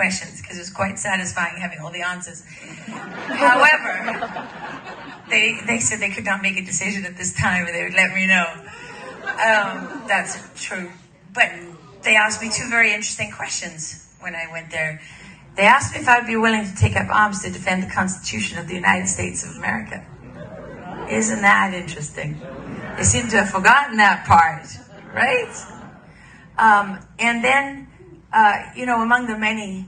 questions because it was quite satisfying having all the answers. However, they said they could not make a decision at this time and they would let me know. That's true. But they asked me two very interesting questions when I went there. They asked me if I'd be willing to take up arms to defend the Constitution of the United States of America. Isn't that interesting? They seem to have forgotten that part, right? And then, among the many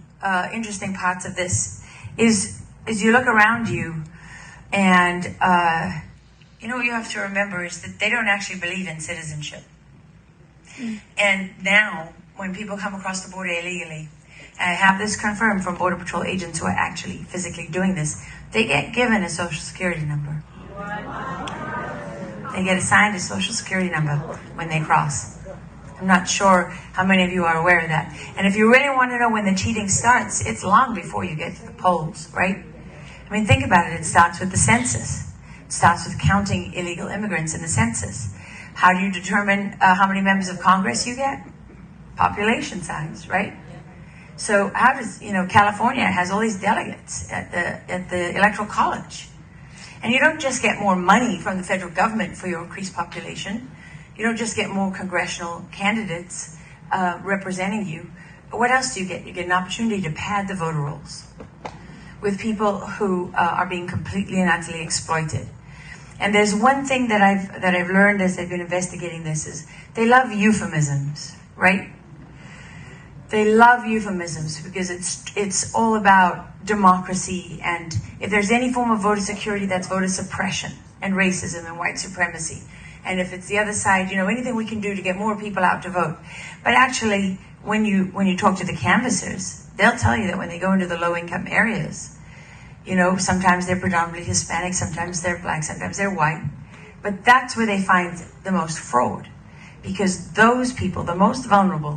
interesting parts of this is you look around you and, what you have to remember is that they don't actually believe in citizenship. And now, when people come across the border illegally, and I have this confirmed from Border Patrol agents who are actually physically doing this, they get given a Social Security number. They get assigned a Social Security number when they cross. I'm not sure how many of you are aware of that. And if you really want to know when the cheating starts, it's long before you get to the polls, right? I mean, think about it. It starts with the census. It starts with counting illegal immigrants in the census. How do you determine how many members of Congress you get? Population size, right? So how does, California has all these delegates at the Electoral College. And you don't just get more money from the federal government for your increased population. You don't just get more congressional candidates representing you. What else do you get? You get an opportunity to pad the voter rolls with people who are being completely and utterly exploited. And there's one thing that I've learned as I've been investigating this is they love euphemisms, right? They love euphemisms because it's all about democracy, and if there's any form of voter security, that's voter suppression and racism and white supremacy. And if it's the other side, anything we can do to get more people out to vote. But actually, when you talk to the canvassers, they'll tell you that when they go into the low-income areas, sometimes they're predominantly Hispanic, sometimes they're black, sometimes they're white. But that's where they find the most fraud, because those people, the most vulnerable,